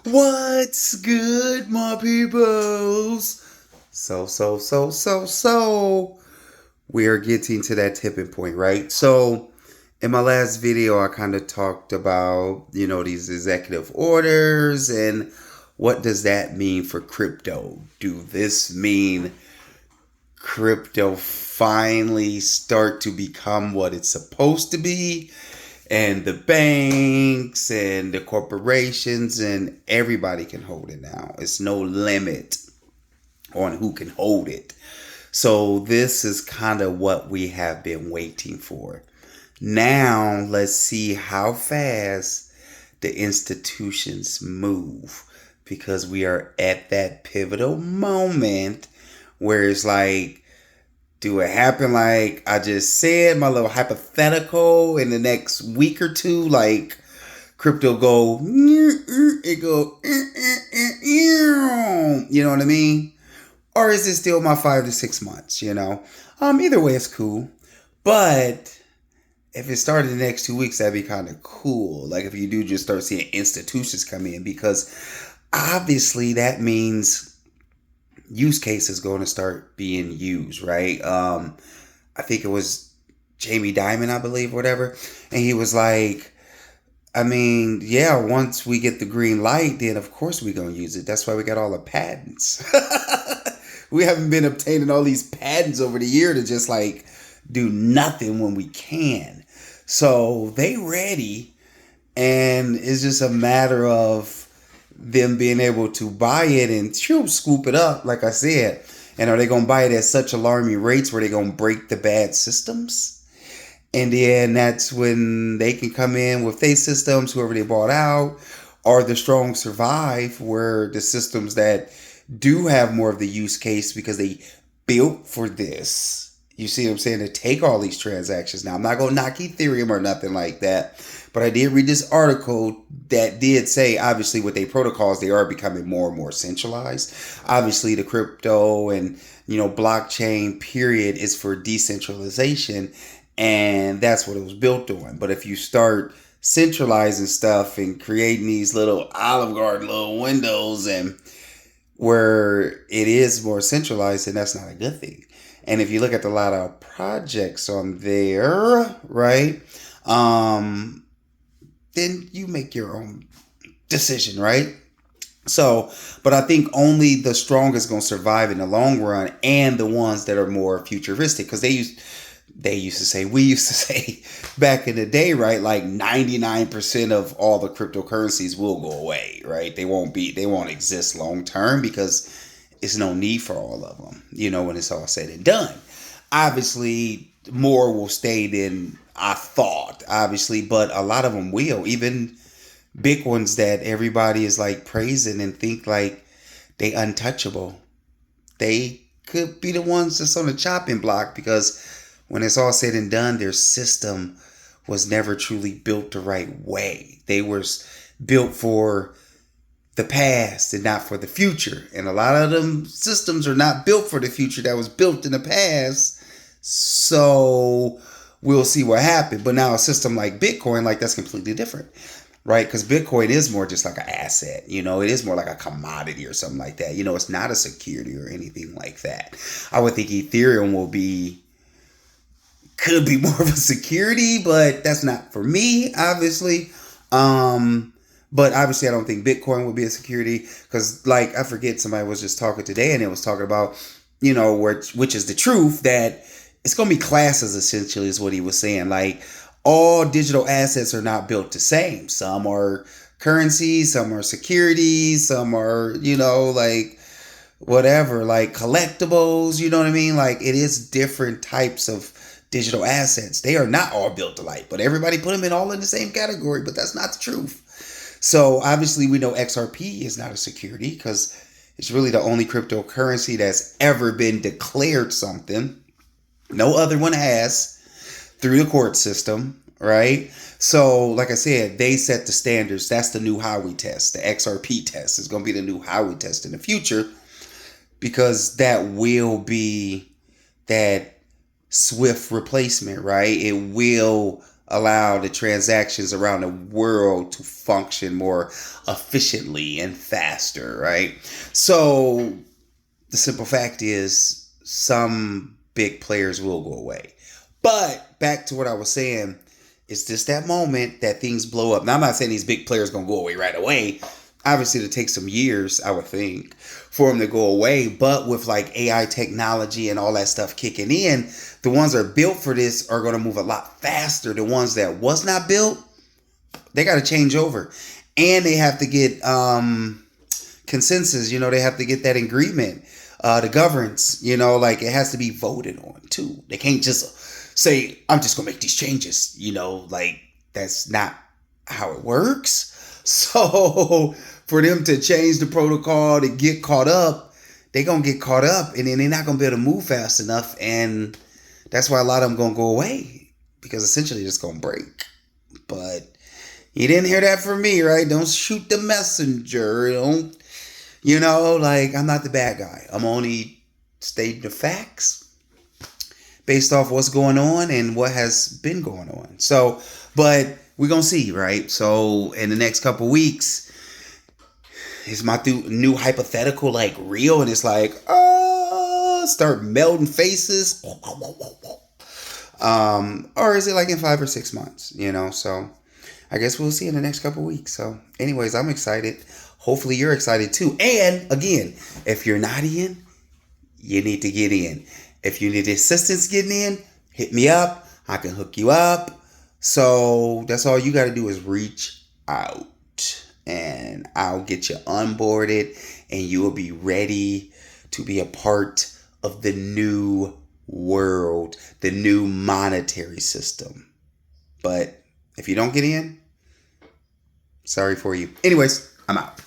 What's good, my peoples? So. We are getting to that tipping point, right? So, in my last video, I kind of talked about, these executive orders and what does that mean for crypto? Do this mean crypto finally start to become what it's supposed to be? And the banks and the corporations and everybody can hold it now. It's no limit on who can hold it. So this is kind of what we have been waiting for. Now let's see how fast the institutions move, because we are at that pivotal moment where it's like, do it happen like I just said, my little hypothetical, in the next week or two, like crypto go, it go, you know what I mean? Or is it still my 5 to 6 months, Either way, it's cool. But if it started in the next 2 weeks, that'd be kind of cool. Like if you do just start seeing institutions come in, because obviously that means use cases going to start being used, right? I think it was Jamie Dimon, I believe, or whatever. And he was like, I mean, yeah, once we get the green light, then of course we're going to use it. That's why we got all the patents. We haven't been obtaining all these patents over the year to just like do nothing when we can. So they ready, and it's just a matter of them being able to buy it and scoop it up, like I said. And are they going to buy it at such alarming rates where they're going to break the bad systems? And then that's when they can come in with their systems, whoever they bought out, or the strong survive, where the systems that do have more of the use case because they built for this. You see what I'm saying? To take all these transactions. Now, I'm not going to knock Ethereum or nothing like that, but I did read this article that did say, obviously, with their protocols, they are becoming more and more centralized. Obviously, the crypto and, blockchain period is for decentralization, and that's what it was built on. But if you start centralizing stuff and creating these little Olive Garden little windows and where it is more centralized, and that's not a good thing. And if you look at a lot of projects on there, right, then you make your own decision, right? So, but I think only the strongest going to survive in the long run, and the ones that are more futuristic, because we used to say back in the day, right? Like 99% of all the cryptocurrencies will go away, right? They won't exist long term, because it's no need for all of them, when it's all said and done. Obviously, more will stay than I thought, obviously, but a lot of them will. Even big ones that everybody is like praising and think like they untouchable. They could be the ones that's on the chopping block, because when it's all said and done, their system was never truly built the right way. They were built for the past and not for the future. And a lot of them systems are not built for the future that was built in the past. So we'll see what happened. But now a system like Bitcoin, like, that's completely different, right? Because Bitcoin is more just like an asset. It is more like a commodity or something like that. It's not a security or anything like that. I would think Ethereum could be more of a security, but that's not for me, obviously. But obviously I don't think Bitcoin would be a security, because, like, I forget, somebody was just talking today and it was talking about, which is the truth, that it's going to be classes, essentially, is what he was saying. Like, all digital assets are not built the same. Some are currencies, some are securities, some are, like, whatever, like collectibles, you know what I mean? Like, it is different types of digital assets. They are not all built alike, but everybody put them all in the same category, but that's not the truth. So obviously we know XRP is not a security, because it's really the only cryptocurrency that's ever been declared something. No other one has, through the court system, right? So, like I said, they set the standards. That's the new Howey test. The XRP test is going to be the new Howey test in the future, because that will be that swift replacement, right? It will allow the transactions around the world to function more efficiently and faster, right? So the simple fact is some big players will go away. But back to what I was saying, it's just that moment that things blow up. Now, I'm not saying these big players going to go away right away. Obviously, it'll take some years, I would think, for them to go away. But with like AI technology and all that stuff kicking in, the ones that are built for this are going to move a lot faster. The ones that was not built, they got to change over. And they have to get consensus. They have to get that agreement. The governance, like it has to be voted on too. They can't just say, I'm just going to make these changes. Like that's not how it works. So for them to change the protocol to get caught up, they're going to get caught up and then they're not going to be able to move fast enough. And that's why a lot of them going to go away because essentially it's going to break. But you didn't hear that from me, right? Don't shoot the messenger. Don't, like I'm not the bad guy. I'm only stating the facts based off what's going on and what has been going on. So, but we're going to see, right? So in the next couple weeks, is my new hypothetical like real? And it's like, start melting faces. Or is it like in 5 or 6 months, So I guess we'll see in the next couple weeks. So anyways, I'm excited. Hopefully you're excited too. And again, if you're not in, you need to get in. If you need assistance getting in, hit me up. I can hook you up. So that's all you got to do is reach out and I'll get you onboarded and you will be ready to be a part of the new world, the new monetary system. But if you don't get in, sorry for you. Anyways, I'm out.